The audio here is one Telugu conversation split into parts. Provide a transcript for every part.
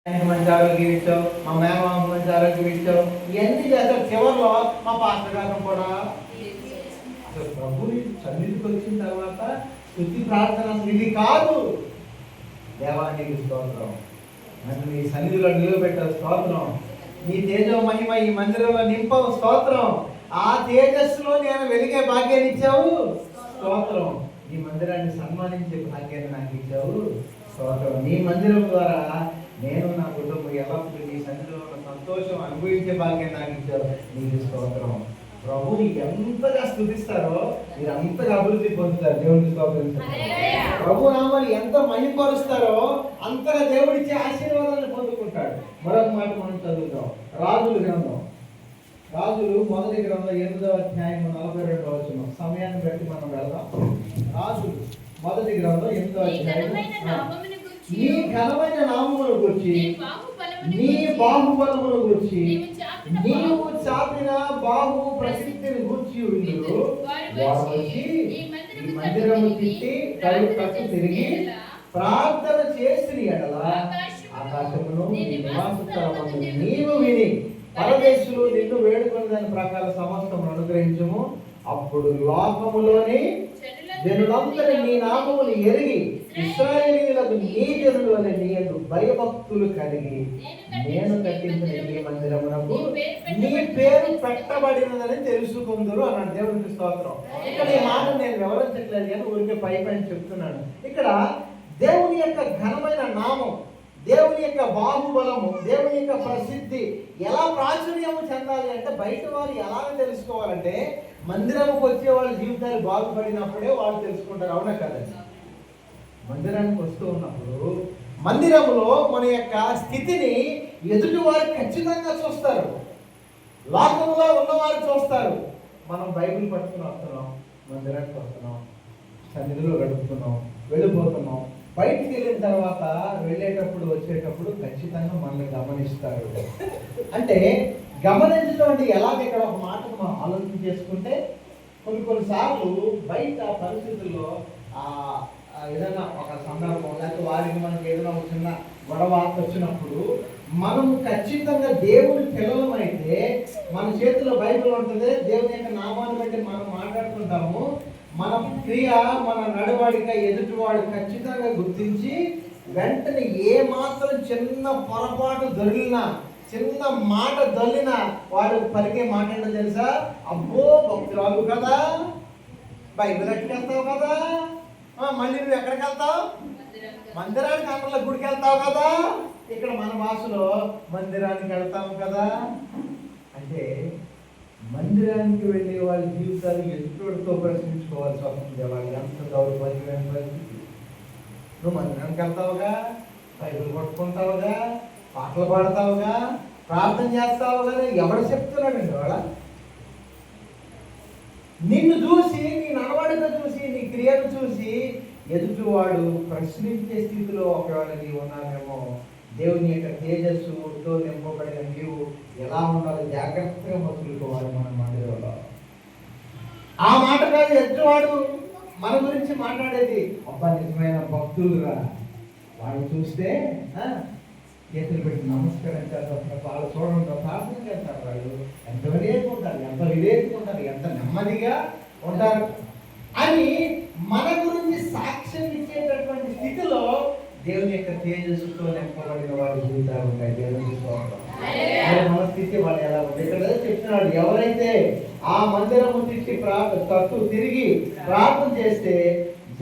మంచి ఆరోగ్యం ఇచ్చావు, మా మేమాకు మంచి ఆరోగ్యం ఇచ్చావు, ఇవన్నీ చేస్తారు. చివరిలో మా పాస్టర్ గారు కూడా అసలు ప్రభుని సన్నిధికి వచ్చిన తర్వాత స్తుతి ప్రార్థన అసలు ఇది కాదు. దేవానికి స్తోత్రం, నన్ను నీ సన్నిధిలో నిలబెట్టే స్తోత్రం, నీ తేజో మహిమ ఈ మందిరంలో నింపవు స్తోత్రం, ఆ తేజస్సులో నేను వెలిగే భాగ్యాన్ని ఇచ్చావు స్తోత్రం, నీ మందిరాన్ని సన్మానించే భాగ్యాన్ని నాకు ఇచ్చావు స్తోత్రం, నీ మందిరం ద్వారా నేను నా కుటుంబం ఎల్లప్పుడూ నీ సన్నిధిలో సంతోషం అనుభవించే భాగ్యం నాకు ఇచ్చారు, నీకు స్తోత్రం. ప్రభుని ఎంతగా స్తుతిస్తారో మీరు అంతగా అభివృద్ధి పొందుతారు. దేవుడికి స్తోత్రించండి. ప్రభు నామాన్ని ఎంత మహిమపరుస్తారో అంతగా దేవుడిచ్చే ఆశీర్వాదాన్ని పొందుకుంటాడు. మరొక మాట మనం చదువుతాం. రాజుల గ్రంథం, రాజులు మొదటి గ్రంథం 8వ అధ్యాయం 42వ వచనం. సమయాన్ని బట్టి మనం వెళ్దాం. రాజులు మొదటి గ్రంథం 8వ అధ్యాయం. నీ ఘనమైన నామమును గురించి, నీ బాహుబలమును గురించి, నీవు చాపిన బాహు ప్రసిద్ధిని గూర్చి ఉండు. వారు వచ్చి ఈ మందిరము తిట్టి కట్టు తిరిగి ప్రార్థన చేసిన ఎడల ఆకాశమును నివాస స్థలమును నీవు విని పరదేశులు నిన్ను వేడుకొని దాని ప్రకారం సమస్తము అనుగ్రహించము. అప్పుడు లోకములోని జనులందరూ నీ నామమును ఎరిగి ఇశ్రాయేలీయులకు నీ జనులు అనే నీ యందు భయభక్తులు కలిగి నేను కట్టించిన ఈ మందిరమునకు నీ పేరు పెట్టబడినదని తెలుసుకుందరు అన్నాడు. దేవునికి స్తోత్రం. ఇక్కడ ఈ మాట నేను వివరించట్లేదు కానీ ఊరికే పై చెప్తున్నాను. ఇక్కడ దేవుని యొక్క ఘనమైన నామం, దేవుని యొక్క బాహుబలము, దేవుని యొక్క ప్రసిద్ధి ఎలా ప్రాచుర్యము చెందాలి అంటే బయట వారు ఎలాగ తెలుసుకోవాలంటే మందిరంకి వచ్చే వాళ్ళ జీవితాలు బాగుపడినప్పుడే వాళ్ళు తెలుసుకుంటారు. అవునా కదండి? మందిరానికి వస్తూ ఉన్నప్పుడు మందిరంలో మన యొక్క స్థితిని ఎదుటి వారు ఖచ్చితంగా చూస్తారు. లోకంలో ఉన్నవారు చూస్తారు. మనం బైబిల్ పట్టుకుని వస్తున్నాం, మందిరానికి వస్తున్నాం, సన్నిధిలో గడుపుతున్నాం, వెళ్ళిపోతున్నాం. బయటికి వెళ్ళిన తర్వాత వెళ్ళేటప్పుడు వచ్చేటప్పుడు ఖచ్చితంగా మనల్ని గమనిస్తారు. అంటే గమనించడం అంటే ఎలాగ ఇక్కడ ఒక మాట మనం ఆలోచన చేసుకుంటే కొన్నిసార్లు బయట పరిస్థితుల్లో ఏదైనా ఒక సందర్భం లేకపోతే వారికి మనకి ఏదైనా ఒక చిన్న గొడవ వచ్చినప్పుడు మనం ఖచ్చితంగా దేవుని పిల్లలమైతే మన చేతిలో బైబిల్ ఉంటుంది. దేవుని యొక్క నామాన్ని బట్టి మనం మాట్లాడుకుంటాము. మన క్రియ, మన నడవడిక ఎదుటివాడు ఖచ్చితంగా గుర్తించి వెంటనే ఏ మాత్రం చిన్న పొరపాటు దొరికినా, చిన్న మాట దొల్లినా వాడు పలికే మాట ఏంటో తెలుసా? అబ్బో భక్తురాలు కదా, బైబిల్ ఎట్టుకెళ్తావు కదా, మళ్ళీ నువ్వు ఎక్కడికి వెళ్తావు? మందిరానికి, అందరిలో గుడికి వెళ్తావు కదా. ఇక్కడ మన భాషలో మందిరానికి వెళ్తాము కదా అంటే మందిరానికి వెళ్ళే వాళ్ళ జీవితాలు ఎదుటితో ప్రశ్నించుకోవాల్సి వస్తుంది. వాళ్ళు ఎంత దౌర్భాగ్యమైన పరిస్థితి. నువ్వు మందిరానికి వెళ్తావుగా, బైబిల్ పట్టుకుంటావుగా, పాటలు పాడతావుగా, ప్రార్థన చేస్తావుగా, ఎవడు చెప్తున్నాడండి? వాళ్ళ నిన్ను చూసి, నీ నడవడిక చూసి, నీ క్రియను చూసి ఎదుటివాడు ప్రశ్నించే స్థితిలో ఒకవేళ నీవు ఉన్నావేమో. దేవుని యొక్క తేజస్సుతో నింపబడిన నీవు ఎలా ఉండాలి జాగ్రత్తగా మసులుకోవాలి మన మందిరంలో. ఆ మాట కాదు ఎదుటివాడు మన గురించి మాట్లాడేది. అబ్బా నిజమైన భక్తులుగా వాడు చూస్తే చేతులు పెట్టి నమస్కారం చేస్తారు. వాళ్ళు చూడండి, ప్రార్థన చేస్తారు. వాళ్ళు ఎంత వివేకం ఉంటారు, ఎంత వివేకం ఉంటారు, ఎంత నెమ్మదిగా ఉంటారు అని మన గురించి సాక్ష్యం ఇచ్చేటటువంటి స్థితిలో దేవుని యొక్క తేజస్సుతో నింపబడిన వారి జీవితాలు ఉంటాయి. దేవుని మన స్థితి వాళ్ళు ఎలా ఉంది ఇక్కడ చెప్తున్నాడు. ఎవరైతే ఆ మందిరము తిట్టి తట్టు తిరిగి ప్రార్థన చేస్తే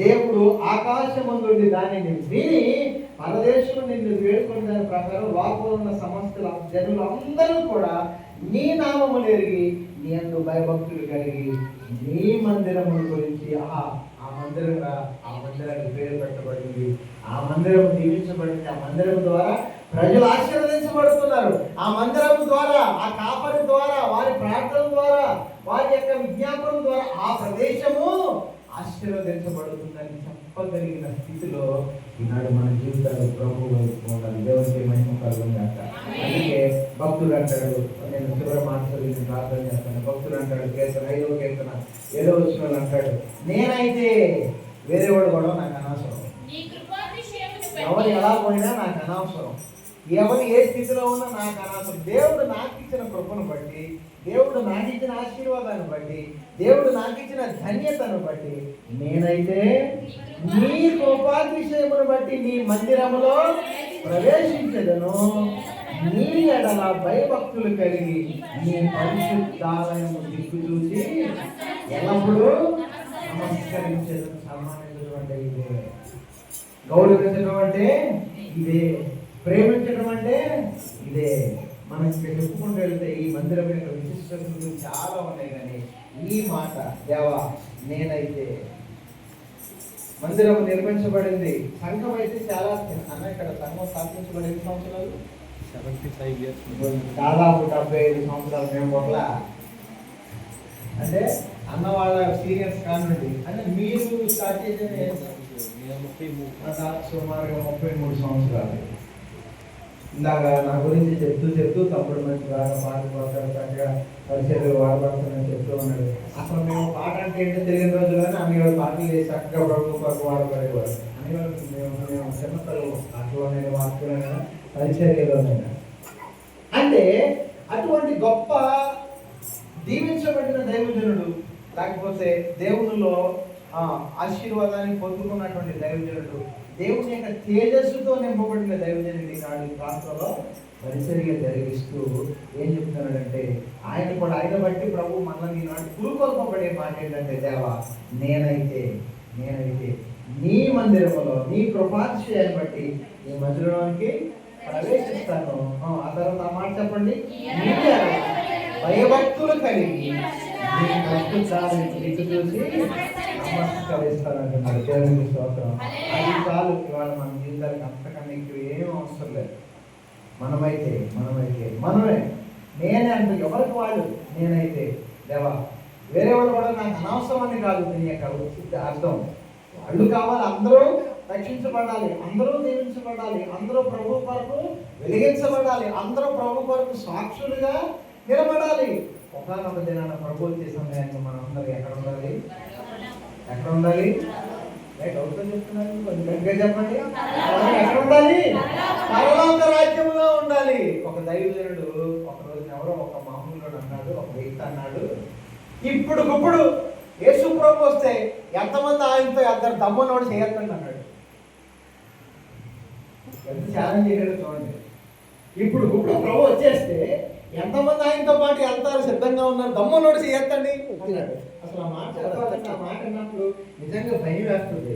దేవుడు ఆకాశమందుండి దానిని విని పరదేశంలో నిన్ను వేడుకుని దాని ప్రకారం లోపల ఉన్న సమస్త జనులు అందరూ కూడా నీ నామములు ఎరిగి నీ యందు భయభక్తులు కలిగి నీ మందిరముల గురించి ఆ మందిరానికి పేరు పెట్టబడింది, ఆ మందిరం దీవించబడింది, ఆ మందిరం ద్వారా ప్రజలు ఆశీర్వదించబడుతున్నారు, ఆ మందిరం ద్వారా, ఆ కాపరి ద్వారా, వారి ప్రార్థన ద్వారా, వారి యొక్క విజ్ఞాపన ద్వారా ఆ ప్రదేశము ఆశీర్వదించబడుతుందని చెప్పగలిగిన స్థితిలో ఈనాడు మన జీవితాలు ప్రభు వైపు ఉండాలి. దేవునికి మహిమ కలుగుగాక. అందుకే భక్తుడు అంటాడు, నేను చివరి మాటలు ప్రార్థన చేస్తాను. భక్తుడు అంటాడు, కీర్తన 5వ కీర్తన 7వ వచనంలో అంటాడు, నేనైతే వేరేవాడు కూడా నాకు అనవసరం, ఎవరు ఎలా పోయినా నాకు అనవసరం, ఎవరు ఏ స్థితిలో ఉన్నా నాకు అనవసరం. దేవుడు నాకు ఇచ్చిన కృపను బట్టి, దేవుడు నాకు ఇచ్చిన ఆశీర్వాదాన్ని బట్టి, దేవుడు నాకు ఇచ్చిన ధన్యతను బట్టి నేనైతే నీ కృపాతిశయమును బట్టి నీ మందిరములో ప్రవేశించదను. నీ ఎడల భయభక్తులు కలిగి నీ పరిశుద్ధాలయము దిక్కు చూసి ఎల్లప్పుడూ నమస్కరించడం, సన్మానించడం అంటే ఇదే. గౌరవించడం అంటే ఇదే. ప్రేమించడం అంటే ఇదే. మనం ఇక్కడ చెప్పుకుంటూ వెళ్తే ఈ మందిరం యొక్క విశిష్టతలు చాలా ఉన్నాయి. కానీ ఈ మాట, దేవా నేనైతే మందిరం నిర్మించబడింది, సంఘం అయితే చాలా అన్న ఇక్కడ సంఘం స్థాపించబడి 5 సంవత్సరాలు 75 years, దాదాపు 75 సంవత్సరాలు మేము ఒకలా అంటే అన్న వాళ్ళ సీనియర్స్ కానివ్వండి. అంటే మీరు స్టార్ట్ చేసేది సుమారుగా 33 సంవత్సరాలు. ఇందాక నా గురించి చెప్తూ తప్పుడు మంచి బాగా పాటలు పాడతారు, చక్కగా పరిచయాలు వాడబడుతున్నాయని చెప్తూ ఉన్నాడు. అసలు మేము పాట అంటే ఏంటో తెలియని రోజుల్లోనే అన్ని వాళ్ళు పాటలు చేసి చక్కగా ప్రభు కొరకు వాడబడేవారు. అన్ని వాళ్ళు మేము చిన్నతలు అట్లోనైనా వాటిలోనైనా పరిచర్యలోనైనా. అంటే అటువంటి గొప్ప దీవించబడిన దైవజనుడు, లేకపోతే దేవునిలో ఆశీర్వాదాన్ని పొందుకున్నటువంటి దైవజనుడు, దేవుని యొక్క తేజస్సుతో నింపబడిన దైవజనుడి నాడు ఈ ప్రాంతంలో పరిచర్య జరిగిస్తూ ఏం చెప్తున్నాడంటే, ఆయన బట్టి ప్రభు మనల్ని ఈనాడు పురుకొల్పబడే మాట ఏంటంటే, దేవా నేనైతే నీ మందిరములో నీ కృపాతిశయాన్ని బట్టి నీ మందిరంలోనికి ప్రవేశిస్తాను. ఆ తర్వాత ఆ మాట చెప్పండి. భయభక్తులు కలిగి నీ పరిశుద్ధాలయము చూసి నమస్కరిస్తానంటున్నాడు. దేవునికి స్తోత్రం. అది చాలు. ఇవాళ మన జీవితానికి అంతకన్నా ఎక్కువ ఏం అవసరం లేదు. మనమే నేనే అంటే ఎవరికి వాళ్ళు నేనైతే దేవా, వేరే వాళ్ళు కూడా నాకు అనవసరం అని కాదు. దీని యొక్క అర్థం వాళ్ళు కావాలి, అందరూ రక్షించబడాలి, అందరూ దీవించబడాలి, అందరూ ప్రభు కొరకు వెలిగించబడాలి, అందరూ ప్రభు కొరకు సాక్షులుగా నిలబడాలి. ఒకనొక దినాన ప్రభు వచ్చే సమయానికి మనం అందరూ ఎక్కడ ఉండాలి? చెప్తున్నాను, కొంచెం గట్టిగా చెప్పండి. ఎక్కడ ఉండాలి? పరలోక రాజ్యంలో ఉండాలి. ఒక దైవజనుడు ఒక రోజు ఎవరో ఒక మామూలు అన్నాడు, ఒక వ్యక్తి అన్నాడు, ఇప్పుడు యేసు ప్రభు వస్తే ఎంతమంది ఆయనతో ఇద్దరు దమ్మనోడు చేయొద్దండి అన్నాడు. ఎంత ఛాలెంజ్ చేయడం చూడండి. ఇప్పుడు ప్రభు వచ్చేస్తే ఎంతమంది ఆయనతో పాటు వెళ్తారు, సిద్ధంగా ఉన్నారు, దమ్మనోడు చేయొద్దండి అన్నాడు. అసలు ఆ మాట అన్నప్పుడు నిజంగా భయం వేస్తుంది.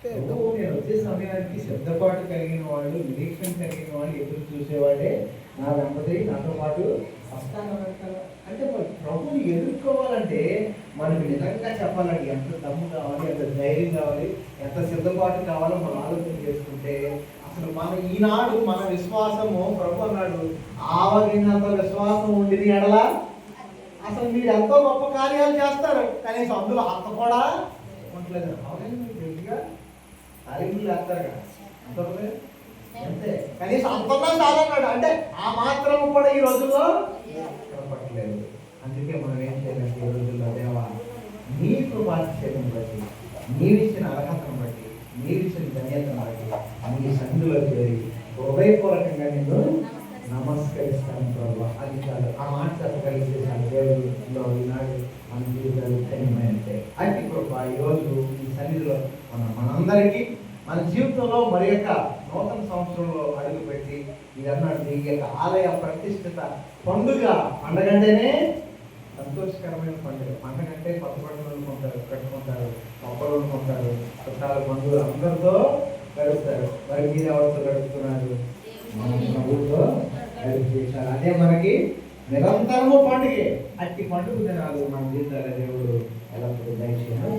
నేను వచ్చే సమయానికి సిద్ధపాటు కలిగిన వాళ్ళు, నిరీక్షణ కలిగిన వాళ్ళు ఎదురు చూసేవాడే నా వెంబడి నాతో పాటు వస్తాను. అంటే ప్రభుని ఎదుర్కోవాలంటే మనకు నిజంగా చెప్పాలండి, ఎంత దమ్ము కావాలి, ఎంత ధైర్యం కావాలి, ఎంత సిద్ధపాటు కావాలో మనం ఆలోచన చేసుకుంటే అసలు ఈనాడు మన విశ్వాసము, ప్రభు అన్నాడు ఆవగినంత విశ్వాసం ఉండిది ఎడలా అసలు మీరు ఎంతో గొప్ప కార్యాలు చేస్తారు, కనీసం అందులో అంత కూడా ఉండలేదు. గట్టిగా తారీఖులు వేస్తారు కదా, అంతే, కనీసం అంతన్నా చాలన్నాడు. అంటే ఆ మాత్రం కూడా ఈ రోజుల్లో పట్టలేదు. అందుకే మనం ఏం చేయాలంటే ఈ రోజుల్లో దేవా నీ కృపాతిశయం బట్టి, నీవిచ్చిన అర్హతను బట్టి, నీవిచ్చిన ధన్యతను బట్టి నీ సన్నిధిలో చేరి హృదయపూర్వకంగా నేను నమస్కరిస్తాను ప్రభు. అది చాలు. ఆ మాట చెప్పగలిగితే దేవుడిలో ఈనాడు మన జీవితాలు ధన్యమైనట్టే. అట్టి కృప ఈరోజు ఈ సన్నిధిలో మనందరికీ మన జీవితంలో మరి యొక్క నూతన సంవత్సరంలో అడుగుపెట్టి ఇదన్నాడు ఈ యొక్క ఆలయ ప్రతిష్ఠిత పండుగ. పండగంటేనే సంతోషకరమైన పండుగ. పండగంటే కొత్త బట్టలు కట్టుకుంటారు, మొక్కలు వండుకుంటారు, చుట్టాలు బంధువులు అందరితో గడుపుతారు. మరి మీరు ఎవరితో గడుపుతున్నారు? ఊరితో గడిపేశారు. అదే మనకి నిరంతరము పండుగే. అట్టి పండుగ దినాలు మన జీవితాల దేవుడు ఎల్లప్పుడూ దయచేయను.